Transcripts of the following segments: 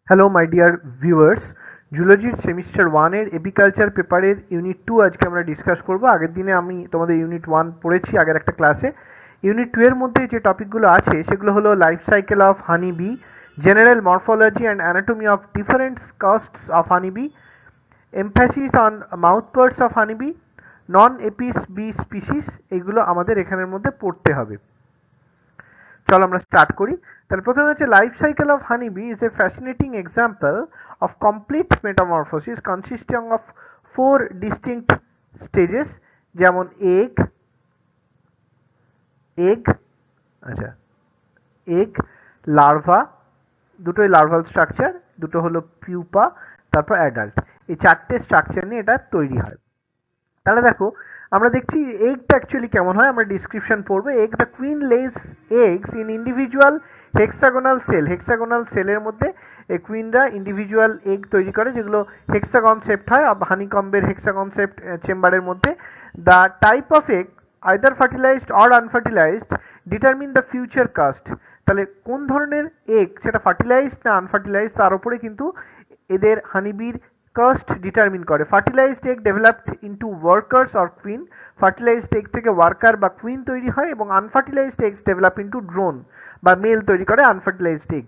Hello my dear viewers, জুলজির semester ওয়ানের apiculture পেপারের ইউনিট 2 আজকে আমরা ডিসকাস করব। আগের দিনে আমি তোমাদের ইউনিট 1 পড়েছি আগের একটা ক্লাসে। ইউনিট 2 এর মধ্যে যে টপিকগুলো আছে সেগুলো হলো life cycle of honey bee, general morphology and anatomy of different castes of honey bee, emphasis on mouth parts of honey bee, non Apis bee species, এগুলো আমাদের এখানের মধ্যে পড়তে হবে। চলো আমরা স্টার্ট করি। তাহলে প্রথমে হচ্ছে life cycle of honey B is a fascinating example of complete metamorphosis consisting of 4 distinct stages, যেমন এগ এগ আচ্ছা এগ, লার্ভা, দুটোই লার্ভাল স্ট্রাকচার, দুটো হলো পিউপা, তারপর অ্যাডাল্ট। এই চারটে স্ট্রাকচার নিয়ে এটা তৈরি হয়। তাহলে দেখো আমরা দেখছি এগটা অ্যাকচুয়ালি কেমন হয়, আমরা ডিসক্রিপশন পড়বো। Egg, the queen lays eggs in individual hexagonal cell. Hexagonal সেলের মধ্যে এই কুইনরা ইন্ডিভিজুয়াল এগ তৈরি করে, যেগুলো হেক্সাগন শেপড হয়, হানিকম্বের হেক্সাগন শেপড চেম্বারের মধ্যে। The type of egg either fertilised or unfertilised determine the future caste. তাহলে কোন ধরনের এগ, সেটা ফার্টিলাইজড না আনফার্টিলাইজড, তার উপরে কিন্তু এদের হানিবির কাস্ট ডিটারমিন করে। Fertilised egg developed into workers or queen. Fertilised egg থেকে ওয়ার্কার বা কুইন তৈরি হয়, এবং আনফার্টিলাইজড এগস ডেভেলপ ইনটু ড্রোন বা মেল তৈরি করে আনফার্টিলাইজড এগ।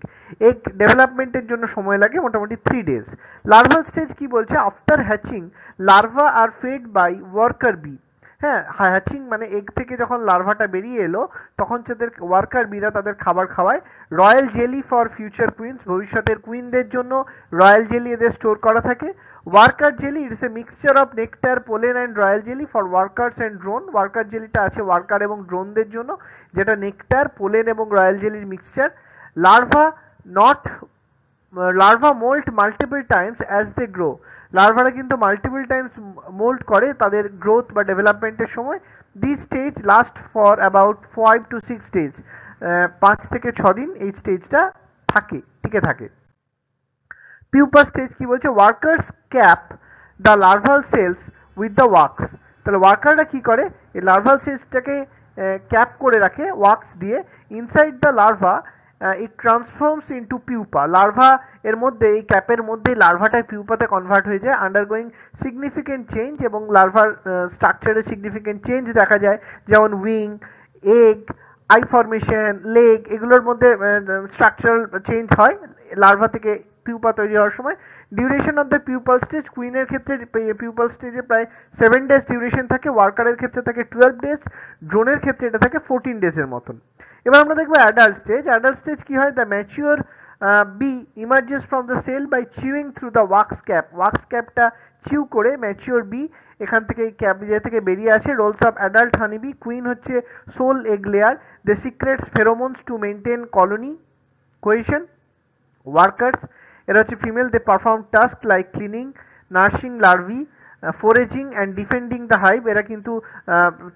এগ ডেভেলপমেন্টের জন্য সময় লাগে মোটামুটি 3 days। লার্ভাল স্টেজ কি বলছে? After hatching larva are fed by worker bee. হ্যাঁ, হ্যাচিং মানে এগ থেকে যখন লার্ভাটা বেরিয়ে এলো তখন তাদের ওয়ার্কার বিরা তাদের খাবার খাওয়ায়। Royal jelly for future queens, ভবিষ্যতের কুইনদের জন্য রয়্যাল জেলি এদের স্টোর করা থাকে। Worker jelly it's a mixture of nectar, pollen and royal jelly for workers and drone. Worker জেলিটা আছে ওয়ার্কার এবং ড্রোনদের জন্য, যেটা নেকটার, পোলেন এবং রয়্যাল জেলির mixture. Larva not larva moult multiple times as they grow. লার্ভারা কিন্তু মাল্টিপল টাইমস মোল্ড করে তাদের গ্রোথ বা ডেভেলপমেন্টের সময়। This stage last for about 5 to 6 days। 5 থেকে 6 দিন এই স্টেজটা থাকে, টিকে থাকে। পিউপা স্টেজ কি বলছে? Workers cap the larval cells with the wax. তাহলে ওয়ার্কাররা কি করে? এই লার্ভাল সেলসটাকে ক্যাপ করে রাখে ওয়াক্স দিয়ে। Inside the larva it transforms into pupa. Larva এর মধ্যে, এই ক্যাপের মধ্যে লার্ভাটা পিউপাতে কনভার্ট হয়ে যায়, আন্ডারগোয়িং সিগনিফিকেন্ট চেঞ্জ, এবং লার্ভার স্ট্রাকচারে সিগনিফিকেন্ট চেঞ্জ দেখা যায়, যেমন wing, egg, eye formation, leg, এগুলোর মধ্যে স্ট্রাকচারাল চেঞ্জ হয় লার্ভা থেকে পিউপা তৈরি হওয়ার সময়। Duration of the pupal stage, কুইনের ক্ষেত্রে পিউপাল স্টেজে প্রায় 7 days ডিউরেশন থাকে, ওয়ার্কারের ক্ষেত্রে থাকে 12 days, ড্রোনের ক্ষেত্রে এটা থাকে 14 days এর মতন। এবার আমরা দেখবো অ্যাডাল্ট স্টেজ। অ্যাডাল্ট স্টেজ কি হয়? The mature bee emerges from the cell by chewing through the wax cap. Wax ক্যাপটা চিউ করে ম্যাচিওর বি এখান থেকে, এই ক্যাপ থেকে বেরিয়ে আসে। Roles of adult honeybee, queen হচ্ছে sole egg layer, they secrete pheromones to maintain colony cohesion. Workers এরা হচ্ছে female, they perform task like cleaning, nursing larvae, foraging and defending the hive. এরা কিন্তু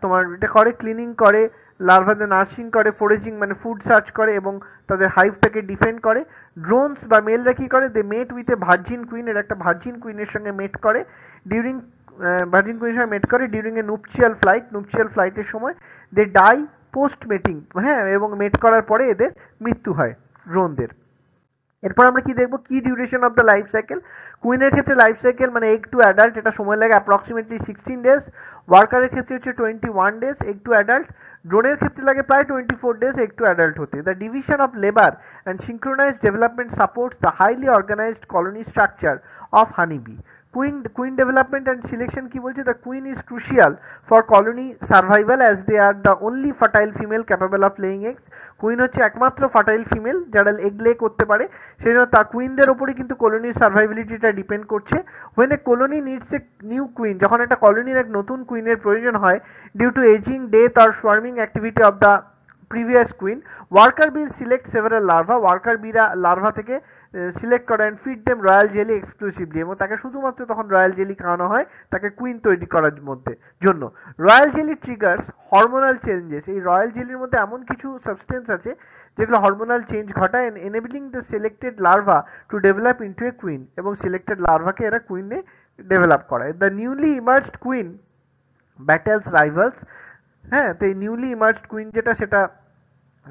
তোমার এটা করে, ক্লিনিং করে, লার্ভাদের নার্সিং করে, ফোরেজিং মানে ফুড সার্চ করে, এবং তাদের হাইভটাকে ডিফেন্ড করে। ড্রোনস বা মেলরা কি করে? They mate with a virgin queen, এর একটা ভার্জিন কুইনের সঙ্গে মেট করে। ডিউরিং ভার্জিন কুইনের সঙ্গে মেট করে ডিউরিং এ নুপচিয়াল ফ্লাইট, নুপচিয়াল ফ্লাইটের সময়। দে ডাই পোস্ট মেটিং, হ্যাঁ, এবং মেট করার পরে এদের মৃত্যু হয় ড্রোনদের। এরপর আমরা কি দেখবো? কি duration of the life cycle. কুইনের ক্ষেত্রে লাইফ সাইকেল মানে এগ টু অ্যাডাল্ট, এটা সময় লাগে অ্যাপ্রক্সিমেটলি 16 days। ওয়ার্কারের ক্ষেত্রে হচ্ছে 21 days এগ টু অ্যাডাল্ট। ড্রোনের ক্ষেত্রে লাগে প্রায় 24 days এগ টু অ্যাডাল্ট হতে। The division of labour and synchronized development supports the highly organized colony structure of honeybee. Queen development and selection কি বলছে? The queen is crucial for colony survival as they are the only fertile female capable of laying eggs. Queen হচ্ছে একমাত্র fertile female যারা egg লে করতে পারে, সেই জন্য তার কুইনদের ওপরে কিন্তু কলোনির সার্ভাইবিলিটিটা ডিপেন্ড করছে। When a colony needs a new queen, যখন একটা কলোনির এক নতুন কুইনের প্রয়োজন হয় due to ageing, death or swarming activity of the previous queen, worker bee select several larva. Worker বিরা লার্ভা থেকে সিলেক্ট করে and feed them royal jelly exclusively, এবং তাকে শুধুমাত্র তখন রয়্যাল জেলি খাওয়ানো হয় তাকে কুইন তৈরি করার জন্য। Royal jelly triggers hormonal changes. এই রয়্যাল জেলির মধ্যে এমন কিছু সাবস্টেন্স আছে যেগুলো হরমোনাল চেঞ্জ ঘটায়, enabling the selected larva to develop into A queen, এবং সিলেক্টেড লার্ভাকে এরা কুইনে ডেভেলপ করায়। The newly emerged queen battles rivals. হ্যাঁ, তো এই নিউলি ইমার্জড কুইন যেটা, সেটা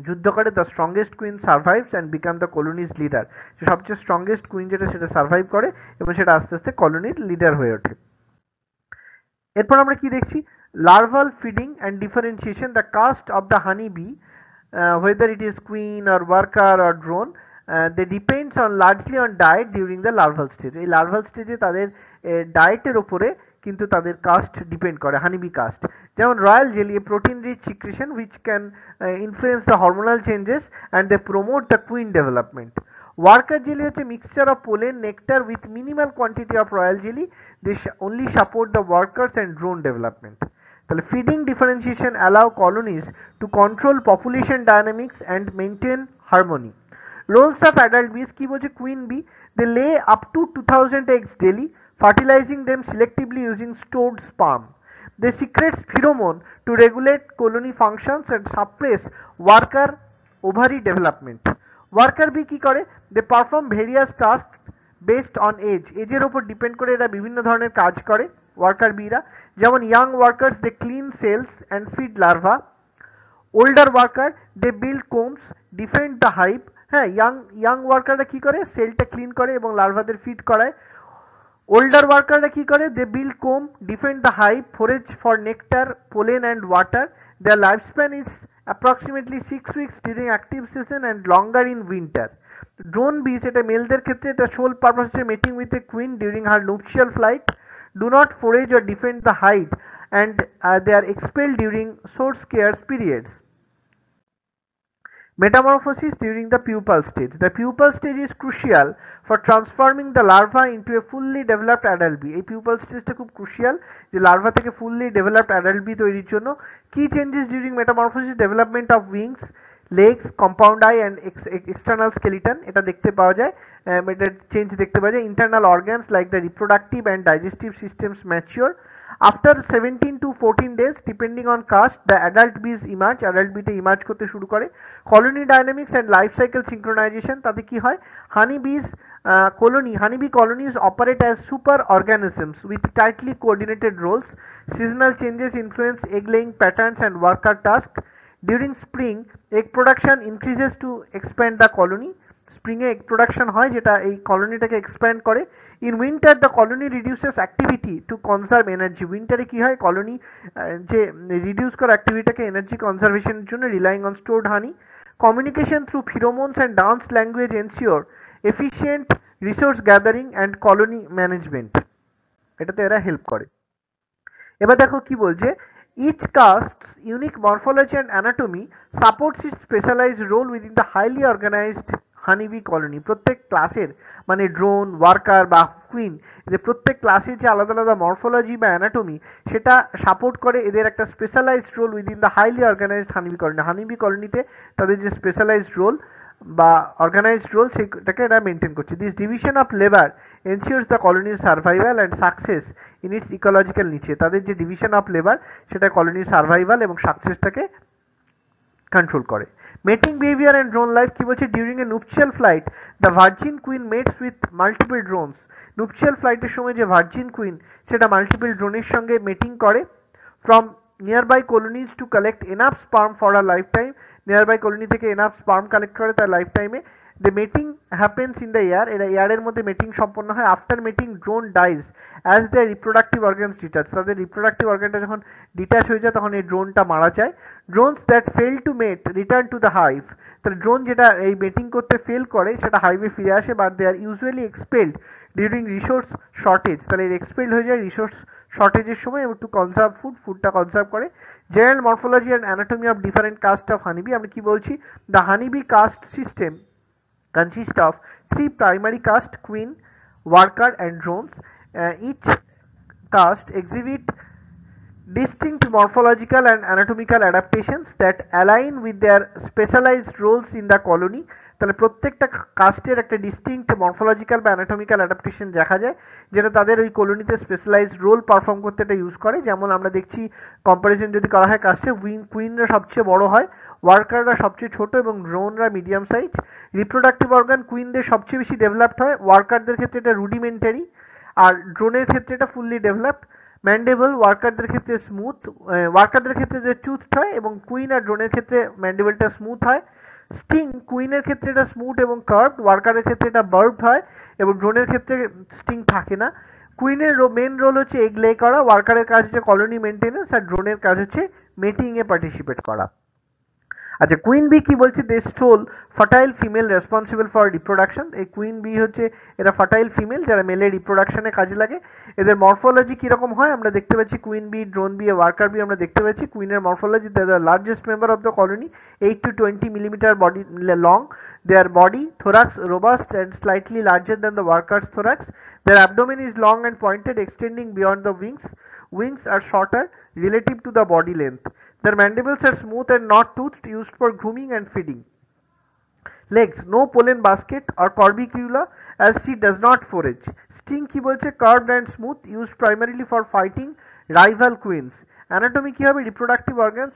যুদ্ধ করে the strongest queen survives and become the colony's leader. সবচেয়ে স্ট্রংগেস্ট কুইন যেটা সেটা সার্ভাইভ করে এবং সেটা আস্তে আস্তে কলোনির লিডার হয়ে ওঠে। এরপর আমরা কি দেখছি, larval feeding and differentiation, the caste of the honey bee whether it is queen or worker or drone, they depends on largely on diet during the larval stage। এই লার্ভাল স্টেজে তাদের ডায়েটের ওপরে কিন্তু তাদের কাস্ট ডিপেন্ড করে, honeybee caste. যেমন royal jelly, protein rich secretion which can influence the hormonal changes and they promote the queen development। Worker jelly হচ্ছে mixture of pollen nectar with minimal quantity of royal jelly, they only support the workers and drone development। তাহলে feeding differentiation allow colonies to control population dynamics and maintain harmony. Roles of adult bees কি বলছে, queen bee they lay up to 2000 eggs daily, fertilizing them selectively using stored sperm. They secrete pheromone to regulate colony functions and suppress worker ovary development. Worker bee কি করে, they perform various task based on age, এজের ওপর depend করে এরা বিভিন্ন ধরনের কাজ করে ওয়ার্কার বিরা। যেমন young workers they clean cells and feed larva, older worker they build combs defend the hive. হ্যাঁ, ইয়াং ওয়ার্কাররা কি করে, সেলটা ক্লিন করে এবং লার্ভাদের ফিড করায়। ওল্ডার ওয়ার্কাররা কি করে, they build comb defend the hive, forage for nectar, pollen and water. Their life span is approximately 6 weeks during active season and longer in winter. Drone bees, এটা মেলদের ক্ষেত্রে এটা সোল পারপাস হচ্ছে mating with a queen during her nuptial flight, do not forage or defend the hive, and they are expelled during source scarce periods. Metamorphosis during the pupal stage. The pupal stage is crucial for transforming the larva into a fully developed adult bee. এই pupal stage খুব crucial যে larva থেকে fully developed adult bee তৈরির জন্য। Key changes during metamorphosis, development of wings, legs, compound eye and external skeleton, এটা দেখতে পাওয়া যায়, এটা চেঞ্জ দেখতে পাওয়া যায়। Internal organs like the reproductive and digestive systems mature. After 17 to 14 days depending on caste, the adult bees emerge, adult bee তে emerge করতে শুরু করে। Colony dynamics and life cycle synchronization, তাতে কি হয়, honey bees honeybee colonies operate as super organisms with tightly coordinated roles. Seasonal changes influence egg laying patterns and worker tasks. During spring, egg production increases to expand the colony. স্প্রিংয়ে egg production হয় যেটা এই কলোনিটাকে expand করে। In winter the colony reduces activity to conserve energy. উইন্টারে কি হয়, colony যে রিডিউস করা অ্যাক্টিভিটাকে এনার্জি কনজারভেশনের জন্য relying on stored honey. Communication through pheromones and dance language ensure efficient resource gathering and colony management, এটাতে এরা হেল্প করে। এবার দেখো কি বলছে, each caste's unique morphology and anatomy supports its specialized role within the highly organized honeybee colony. প্রত্যেক ক্লাসের মানে ড্রোন, ওয়ার্কার বা কুইন, যে প্রত্যেক ক্লাসের যে আলাদা আলাদা মরফোলজি বা অ্যানাটমি সেটা সাপোর্ট করে এদের একটা specialised role within the highly organised honeybee colony. Honeybee কলোনিতে তাদের যে স্পেশালাইজড রোল বা অর্গানাইজড রোল সেটাকে এরা মেনটেন করছে। This division of labour ensures the কলোনির survival and success in its ecological niche. তাদের যে ডিভিশন অফ লেবার সেটা কলোনির সার্ভাইভাল এবং সাকসেসটাকে কন্ট্রোল করে। Mating behavior and drone life কি বলছে, during a nuptial flight the virgin queen mates with multiple drones। nuptial flight এর সময় যে ভার্জিন কুইন সেটা মাল্টিপল ড্রোনের সঙ্গে মেটিং করে। from nearby colonies to collect enough sperm for a lifetime, nearby colony থেকে এনাফ স্পার্ম কালেক্ট করে তার লাইফ টাইমে। The mating happens in the air, এরা এয়ারের মধ্যে মেটিং সম্পন্ন হয়। After mating drone dies as the reproductive organs detach, তাদের রিপ্রোডাক্টিভ অর্গানটা যখন ডিটাচ হয়ে যায় তখন এই ড্রোনটা মারা যায়। Drones that fail to mate return to the hive, তাহলে ড্রোন যেটা এই মেটিং করতে ফেল করে সেটা হাইভে ফিরে আসে, but they are usually expelled during resource shortage, তাহলে এর এক্সপেলড হয়ে যায় রিসোর্স শর্টেজের সময় এবং টু কনজার্ভ ফুডটা কনজার্ভ করে। General morphology and anatomy of different caste of honeybee, আমরা কি বলছি, the honeybee caste system consist of 3 primary caste: queen, worker and drones. Each caste exhibit distinct morphological and anatomical adaptations that align with their specialized roles in the colony। তাহলে প্রত্যেকটা কাস্টের একটা distinct morphological বা anatomical adaptation দেখা যায় যেটা তাদের ওই কলোনিতে স্পেশালাইজড রোল পারফর্ম করতে এটা ইউজ করে। যেমন আমরা দেখছি কম্পারিজন যদি করা হয় কাস্টে, কুইনরা সবচেয়ে বড় হয়, ওয়ার্কাররা সবচেয়ে ছোট এবং ড্রোনরা মিডিয়াম সাইজ। রিপ্রোডাক্টিভ অর্গান কুইনদের সবচেয়ে বেশি ডেভেলপড হয়, ওয়ার্কারদের ক্ষেত্রে এটা রুডিমেন্টারি আর ড্রোনের ক্ষেত্রে এটা ফুললি ডেভেলপড। ম্যান্ডেবল ওয়ার্কারদের ক্ষেত্রে স্মুথ, ওয়ার্কারদের ক্ষেত্রে যে টুথড হয়, এবং কুইন আর ড্রোনের ক্ষেত্রে ম্যান্ডেবলটা স্মুথ হয়। স্টিং, কুইনের ক্ষেত্রে এটা স্মুথ এবং কার্ভড, ওয়ার্কারের ক্ষেত্রে এটা বার্বড হয়, এবং ড্রোনের ক্ষেত্রে স্টিং থাকে না। কুইনের মেন রোল হচ্ছে এগ লে করা, ওয়ার্কারের কাজ হচ্ছে কলোনি মেনটেন্যান্স, আর ড্রোনের কাজ হচ্ছে মেটিং এ পার্টিসিপেট করা। আচ্ছা, কুইন বি কি বলছে, they stole fertile female responsible for reproduction. এই কুইন বি হচ্ছে এরা ফার্টাইল ফিমেল যারা মেলের রিপ্রোডাকশনে কাজে লাগে। এদের মরফোলজি কিরকম হয় আমরা দেখতে পাচ্ছি, queen bee, drone bee, worker bee আমরা দেখতে পাচ্ছি। কুইনের morphology, they are the largest member of the colony, 8 to 20 millimeter body long. Their body, thorax robust and slightly larger than the worker's thorax. Their abdomen is long and pointed, extending beyond the wings. Wings are shorter relative to the body length. Their mandibles are smooth and not toothed, used for grooming and feeding. Legs, no pollen basket or corbicula as she does not forage. Sting কি বলছে, curved and smooth, used primarily for fighting rival queens. Anatomy কি হবে, reproductive organs,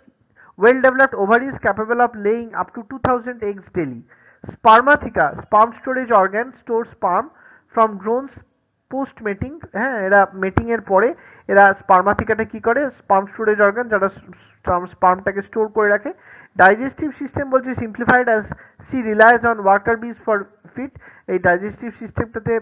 well developed ovaries capable of laying up to 2000 eggs daily. Spermatheca, sperm storage organ, store sperm from drones post mating. হ্যাঁ, এরা মেটিং এর পরে এরা স্পার্মাথিকাটা কি করে, sperm storage organ, যারা স্পার্মটাকে স্টোর করে রাখে। ডাইজেস্টিভ সিস্টেম বলছে simplified as she realise on worker বিজ ফর ফিড। এই ডাইজেস্টিভ সিস্টেমটাতে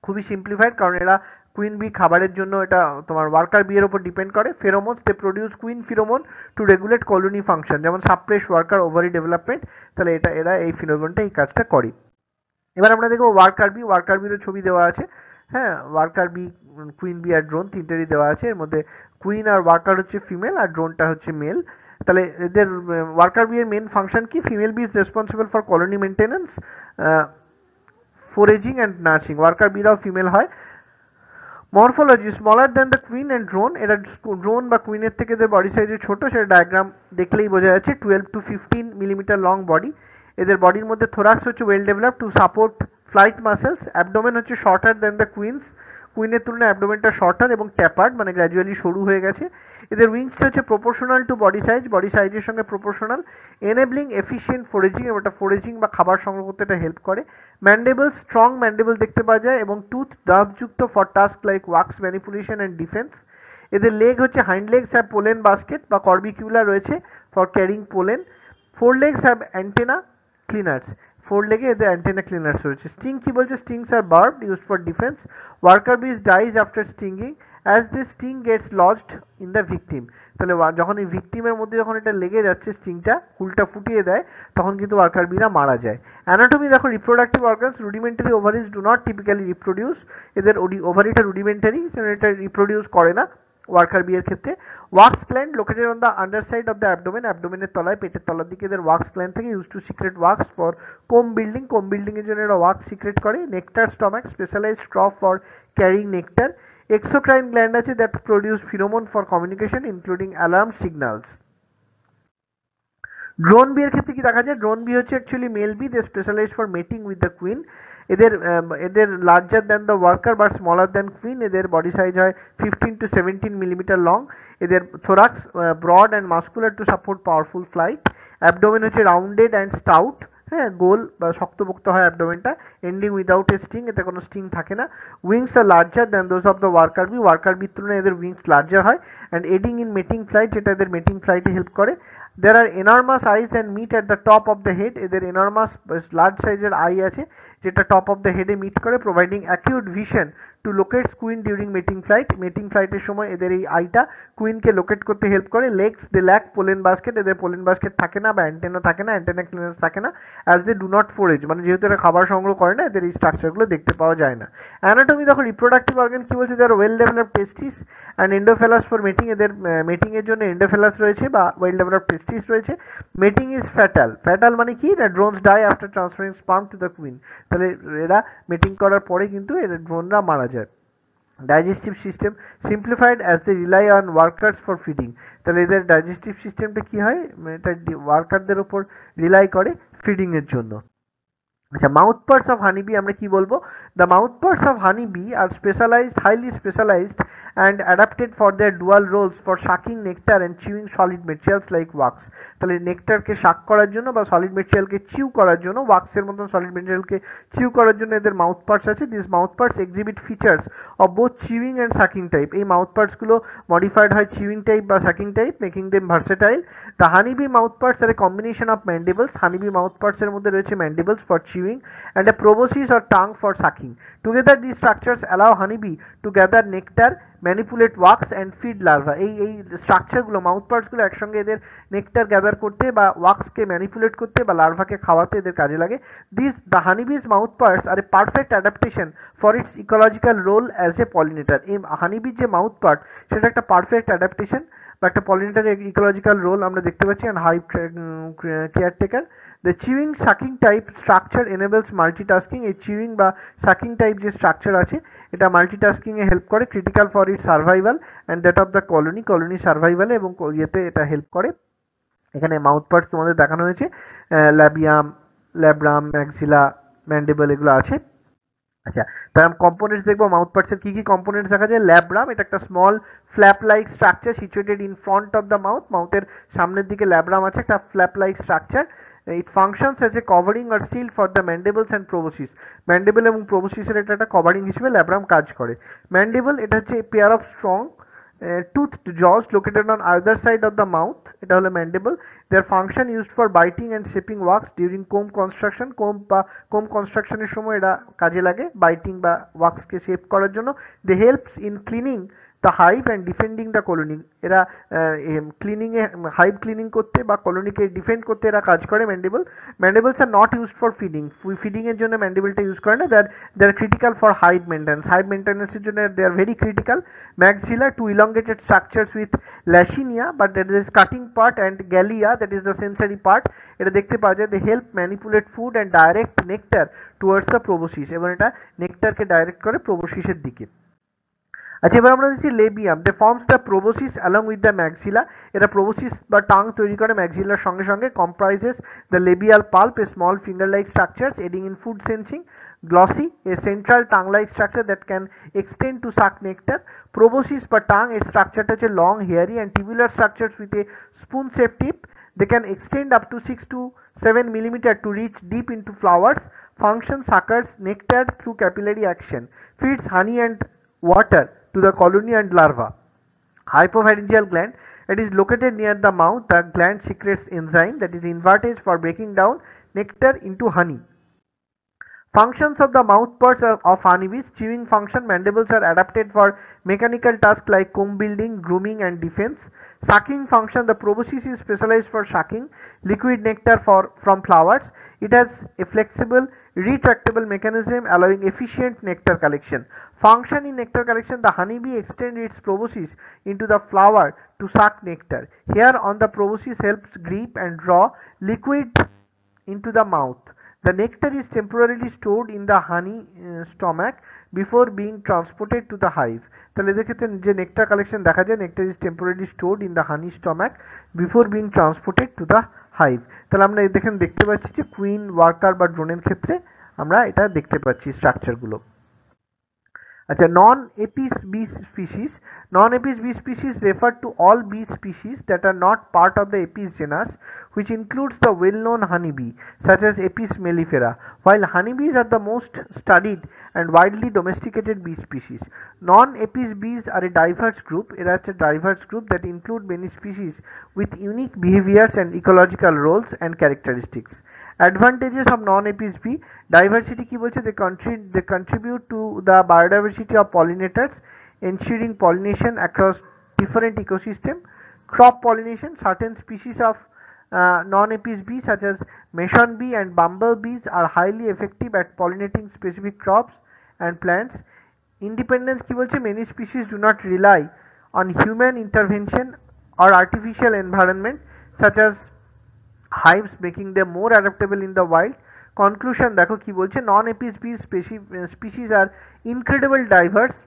খুবই সিম্পলিফাইড, কারণ এরা কুইন বি খাবারের জন্য এটা তোমার ওয়ার্কার বি এর উপর ডিপেন্ড করে। Pheromones, they produce queen pheromone to regulate colony function, যেমন সাপ্রেস ওয়ার্কার ওভারি ডেভেলপমেন্ট। তাহলে এরা এই ফিনোমেনটা এই কাজটা করে। এবার আমরা দেখবো ওয়ার্কার বি। ওয়ার্কার বিরও ছবি দেওয়া আছে। হ্যাঁ, ওয়ার্কার বি, কুইন বি আর ড্রোন তিনটেরই দেওয়া আছে। এর মধ্যে কুইন আর ওয়ার্কার হচ্ছে ফিমেল আর ড্রোনটা হচ্ছে মেল। তাহলে এদের ওয়ার্কার বি এর মেন ফাংশন কি, female bee is responsible for colony maintenance, foraging and nursing. Worker বিরাও ফিমেল হয়। Morphology, smaller than the queen and drone. এরা ড্রোন বা কুইনের থেকে এদের বডি সাইজে ছোট, সেটা ডায়াগ্রাম দেখলেই বোঝা যাচ্ছে। 12 to 15 millimeter লং বডি। এদের বডির মধ্যে থোরাক্স হচ্ছে well develop to support flight muscles. Abdomen হচ্ছে শর্টার দ্যান দ্য কুইনের তুলনায় অ্যাবডোমেনটা শর্টার এবং ট্যাপার্ড, মানে গ্র্যাজুয়ালি সরু হয়ে গেছে। এদের উইংসটা হচ্ছে প্রপোর্শনাল টু বডি সাইজের সঙ্গে প্রপোর্শনাল, এনেবলিং এফিশিয়েন্ট ফোরেজিং, এবং এটা ফোরেজিং বা খাবার সংগ্রহ করতে এটা হেল্প করে। ম্যান্ডেবল, স্ট্রং ম্যান্ডেবল দেখতে পাওয়া যায়, এবং টুথ দাঁতযুক্ত for task like wax manipulation and defence. এদের লেগ হচ্ছে hind legs have pollen basket বা কর্বিকিউলা রয়েছে for carrying pollen. Fore legs have antenna cleaners, fore লেগে এদের অ্যান্টেনা ক্লিনার্স রয়েছে। স্টিং কি বলছে, stings are barbed, used for defence. Worker bees dies after stinging as the sting gets lodged in the victim. তাহলে যখন এই ভিকটিমের মধ্যে যখন এটা লেগে যাচ্ছে, স্টিংটা হুলটা ফুটিয়ে দেয়, তখন কিন্তু ওয়ার্কার বিরা মারা যায়। অ্যানাটমি দেখো, reproductive organs, rudimentary ovaries do not typically reproduce. এদের ওভারিটা রুডিমেন্টারি, এটা রিপ্রোডিউস করে না ওয়ার্কার বি এর ক্ষেত্রে। Wax gland located on the underside of the abdomen, অ্যাবডোমেনের তলায়, পেটের তলার দিকে এদের ওয়াক্স গ্ল্যান্ড থেকে, use to secrete wax for comb building এর জন্য এরা ওয়াক্স সিক্রেট করে। Nectar stomach, specialised crop for carrying nectar. Exocrine gland আছে that produce pheromone for communication including alarm signals. Drone bee এর ক্ষেত্রে কি দেখা যায়, ড্রোন বি হচ্ছে actually male bee, they specialise for mating with the queen. এদের larger than the worker but smaller than queen. এদের body size হয় 15 to 17 millimeter long. এদের thorax broad and muscular to support powerful flight. Abdomen হচ্ছে rounded and stout, হ্যাঁ, গোল বা শক্তপোক্ত হয় অ্যাবডোমেনটা, এন্ডিং উইদাউট এ স্টিং, এতে কোনো স্টিং থাকে না। Wings are larger than those of the worker bee, worker বির তুলনায় এদের উইংস লার্জার হয়, and ending in mating flight, যেটা এদের মেটিং ফ্লাইটে হেল্প করে। There are enormous eyes and meet at the top of the head. এদের enormous large সাইজের আই আছে, যেটা টপ অফ দ্য হেডে মিট করে, providing acute vision to locate queen during mating flight. Mating ফ্লাইটের সময় এদের এই আইটা কুইনকে লোকেট করতে হেল্প করে। Legs, they lack pollen basket, এদের পোলেন বাস্কেট থাকে না বা অ্যান্টেনা থাকে না, অ্যান্টেনা ক্লিয়ারেন্স থাকে না, অ্যাজ দে ডু নট ফোরেজ, মানে যেহেতু এরা খাবার সংগ্রহ করে না, এদের এই স্ট্রাকচারগুলো দেখতে পাওয়া যায় না। অ্যানাটমি দেখো, রিপ্রোডাক্টিভ অর্গান কি বলছে, their well developed testis and endophallus for mating. এদের মেটিং এর জন্য এন্ডোফেলাস রয়েছে বা ওয়েল ডেভেলপড টেস্টিস রয়েছে। মেটিং ইজ ফ্যাটাল মানে কি, drones die after transferring sperm to the queen. তাহলে এরা মেটিং করার পরে কিন্তু এদের ড্রোনরা মারা যায়। Digestive system simplified as they rely on workers for feeding. তাহলে এদের ডাইজেস্টিভ সিস্টেমটা কি হয়, এটা ওয়ার্কারদের উপর রিলাই করে ফিডিং এর জন্য। আচ্ছা, মাউথ পার্টস অফ হানিবি আমরা কি বলবো? The mouth parts of honeybee are specialized, highly specialized and adapted for their dual roles for sucking nectar and chewing solid materials like wax. তাহলে নেকটারকে শাক করার জন্য বা সলিড মেটেরিয়ালকে চিউ করার জন্য, ওয়াক্সের মতন সলিড মেটেরিয়ালকে চিউ করার জন্য এদের মাউথ পার্টস আছে। This mouth parts exhibit features of both chewing and sucking type. এই মাউথ পার্টসগুলো মডিফাইড হয় চিউইং টাইপ বা sucking type, making them versatile. The honeybee mouth parts are a combination of mandibles. Honeybee mouth পার্টসের মধ্যে রয়েছে mandibles for chewing and a proboscis or tongue for sucking. Together these structures allow honeybee to gather nectar, manipulate wax and feed larva. এই স্ট্রাকচারগুলো, mouth পার্টসগুলো একসঙ্গে এদের nectar gather করতে বা ওয়াক্সকে manipulate করতে বা লার্ভাকে খাওয়াতে এদের কাজে লাগে। The honeybee's mouth parts are a perfect adaptation for its ecological role as a pollinator. এই হানিবির যে মাউথ পার্ট সেটা একটা পারফেক্ট অ্যাডাপ্টেশন বা একটা পলিনেটারের ইকোলজিক্যাল রোল আমরা দেখতে পাচ্ছি, and high caretaker. The chewing sucking type structure enables multitasking. এই chewing বা sucking type যে স্ট্রাকচার আছে এটা মাল্টিটাস্কিং এ হেল্প করে, critical for it survival and that of the colony সার্ভাইভালে, এবং ইয়েতে এটা হেল্প করে। এখানে মাউথ পার্টস তোমাদের দেখানো হয়েছে, ল্যাবিয়াম, ল্যাব্রাম, ম্যাক্সিলা, ম্যান্ডিবল এগুলো আছে। আচ্ছা, তাহলে কম্পোনেন্টস দেখবো মাউথ পার্টসের কি কি কম্পোনেন্টস দেখা যায়। ল্যাব্রাম, এটা একটা small flap like structure situated in front of the mouth. মাউথের সামনের দিকে ল্যাব্রাম আছে, একটা flap like structure. It functions as a covering or shield for the mandibles and proboscis. Mandible এবং প্রোবোসিসের এটা একটা কভারিং হিসেবে ল্যাব্রাম কাজ করে। ম্যান্ডিবল এটা হচ্ছে pair of strong toothed jaws located on either side of the mouth. এটা হলো mandible. their function used for biting and shaping wax during comb construction. comb construction এর সময় এটা কাজে লাগে বাইটিং বা ওয়াক্সকে শেপ করার জন্য। they helps in cleaning the hive and defending the colony. এরা ক্লিনিং এ, হাইভ ক্লিনিং করতে বা কলোনিকে ডিফেন্ড করতে এরা কাজ করে mandible. Mandibles are not used for feeding. Feeding এর জন্য ম্যান্ডিবলটা ইউজ করে না। They are critical for hive maintenance. Hive মেনটেন্সের জন্য they are very critical. Maxilla, two elongated structures with lacinia, but that is cutting part, and galea, that is the sensory part. এটা দেখতে পাওয়া যায়। They help manipulate food and direct nectar towards the proboscis, এবং এটা নেকটারকে direct করে প্রোবোসিসের দিকে। আচ্ছা, এবার আমরা দেখছি labium. They forms the proboscis along with the maxilla. এটা প্রোবোসিস বা টাং তৈরি করে ম্যাক্সিলার সঙ্গে সঙ্গে। Comprises the labial palp, a small finger like structures aiding in food sensing. Glossa, a central tongue-like structure that can extend to suck nectar. Proboscis বা tongue, এর স্ট্রাকচারটা হচ্ছে long, hairy and tubular structures with a spoon-shaped tip. They can extend up to 6 to 7 millimeter to reach deep into flowers. Function suckers nectar through capillary action. Feeds honey and water to the colony and larva. Hypopharyngeal gland, it is located near the mouth. The gland secretes enzyme that is invertase for breaking down nectar into honey. Functions of the mouth parts of honeybees. Chewing function, mandibles are adapted for mechanical tasks like comb building, grooming and defense. Sucking function, the proboscis is specialized for sucking liquid nectar from flowers. It has a flexible retractable mechanism allowing efficient nectar collection. Function in nectar collection, the honeybee extends its proboscis into the flower to suck nectar. Hair on the proboscis helps grip and draw liquid into the mouth. The nectar is temporarily stored in the honey stomach before being transported to the hive. তাহলে এদের ক্ষেত্রে যে nectar collection দেখা যায়, nectar is temporary stored in the honey stomach before being transported two the hive. তাহলে আমরা দেখতে পাচ্ছি যে কুইন, ওয়ার্কার বা ড্রোনের ক্ষেত্রে আমরা এটা দেখতে পাচ্ছি স্ট্রাকচারগুলো। আচ্ছা, non-apis bee species. Non-apis bee species refer to all bee species that are not part of the Apis genus, which includes the well-known honeybee, such as Apis mellifera. While honeybees are the most studied and widely domesticated bee species, non-apis bees are a diverse group. এরা হচ্ছে diverse group that include many species with unique behaviors and ecological roles and characteristics. Advantages of non-apis bee. Diversity কি বলছে? They contribute to the biodiversity of pollinators, ensuring pollination across different ecosystem. Crop pollination. Certain species of non-apis bee such as mason bee and bumblebees are highly effective at pollinating specific crops and plants. Independence কি বলছে? Many species do not rely on human intervention or artificial environment such as hives, making them more adaptable in the wild. Conclusion দেখো কি বলছে, non-apis bee species are incredibly diverse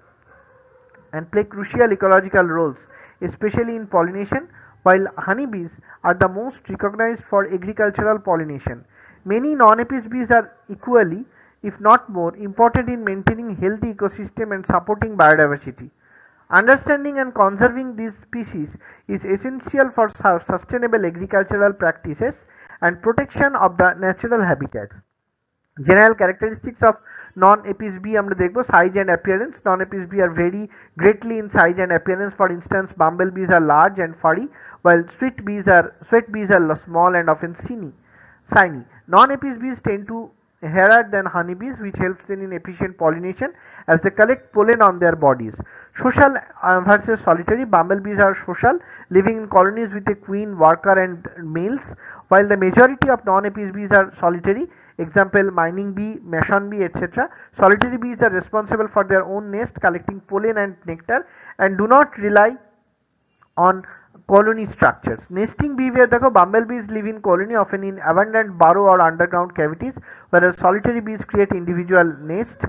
and play crucial ecological roles, especially in pollination, while honeybees are the most recognized for agricultural pollination. Many non-apis bees are equally, if not more, important in maintaining healthy ecosystem and supporting biodiversity. Understanding and conserving these species is essential for sustainable agricultural practices and protection of the natural habitats. General characteristics of non-apis bee আমরা দেখবো size and appearance. Non-apis bee are vary greatly in size and appearance. For instance, bumblebees are large and furry, while sweat bees are small and often shiny. Non-apis bees tend to hairer than honeybees, which helps them in efficient pollination as they collect pollen on their bodies. Social versus solitary. Bumblebees are social, living in colonies with a queen, worker and males, while the majority of non-apis bees are solitary. Example, mining bee, mason bee, etc. Solitary bees are responsible for their own nest, collecting pollen and nectar, and do not rely on colony structures. Nesting behavior দেখো, bumblebees live in colony, often in abandoned burrow or underground cavities, whereas solitary bees create individual nests,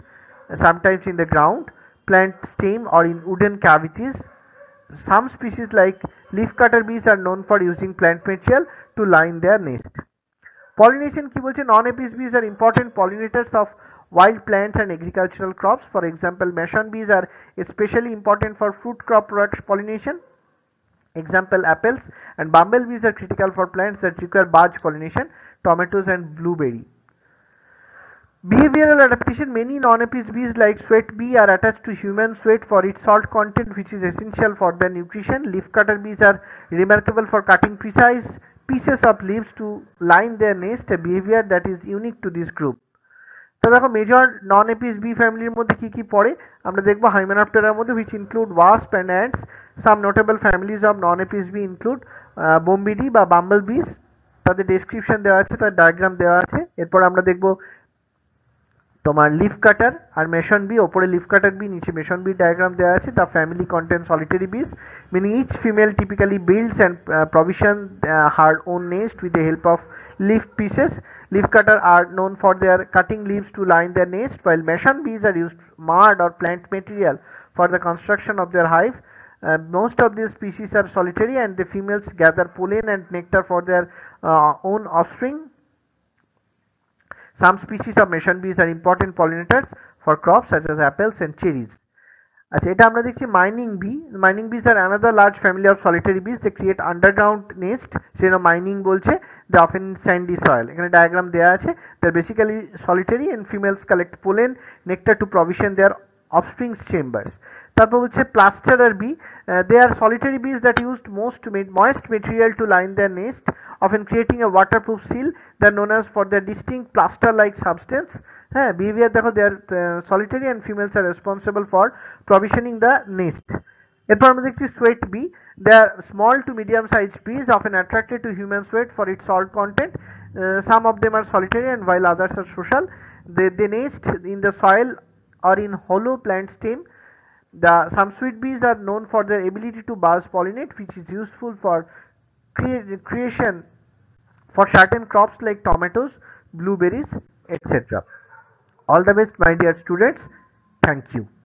sometimes in the ground, plant stem, or in wooden cavities. Some species like leafcutter bees are known for using plant material to line their nest. Pollination কি বলছে? Non-apis bees are important pollinators of wild plants and agricultural crops. For example, mason bees are especially important for fruit crop pollination. Example, apples. And bumblebees are critical for plants that require barge pollination, tomatoes and blueberry. Behavioral adaptation. Many non-apis bees like sweat bee are attached to human sweat for its salt content, which is essential for their nutrition. Leafcutter bees are remarkable for cutting precise pieces of leaves to line their nest, a behavior that is unique to this group. তো দেখো major নন Apis B ফ্যামিলির মধ্যে কি কি পড়ে আমরা দেখবো হাইমেনপটেরার মধ্যে, which include wasp and ants. Some notable families of non-apis bee include বোম্বিডি বা বাম্বল বিস, তাদের ডেসক্রিপশন দেওয়া আছে, তার ডায়াগ্রাম দেওয়া আছে। এরপর আমরা দেখবো তোমার লিফ কাটার আর মেশন বি, ওপরে লিফ কাটার বি, নিচে মেশন বি ডায়াগ্রাম দেওয়া আছে। দ্য ফ্যামিলি কন্টেন্ট সলিটারি বিস, meaning each female typically builds and provision her own nest with the help of leaf pieces. Leaf cutter are known for their cutting leaves to line their nest, while mason bees are used mud or plant material for the construction of their hive. Most of these species are solitary, and the females gather pollen and nectar for their own offspring. Some species of mason bees are important pollinators for crops such as apples and cherries. আচ্ছা, এটা আমরা দেখছি mining bee. Mining bees are another large family of solitary bees, they create underground nest, সেজন্য mining বলছে। They often sandy soil, এখানে diagram দেওয়া আছে। They are basically solitary and females collect pollen nectar to provision their offsprings chambers. তারপর হচ্ছে plasterer bee, they are solitary bees that used moist material to line their nest, often creating a waterproof seal. They are known as for their distinct plaster-like substance. হ্যাঁ, behaviour দেখো, they are solitary and females are responsible for provisioning the nest. এরপর আমরা দেখছি sweat bee, they are small to medium size bees often attracted to human sweat for its salt content. Some of them are solitary and while others are social. They nest in the soil or in hollow plant stem. Some sweet bees are known for their ability to buzz pollinate, which is useful for creation for certain crops like tomatoes, blueberries, etc. All the best, my dear students. Thank you.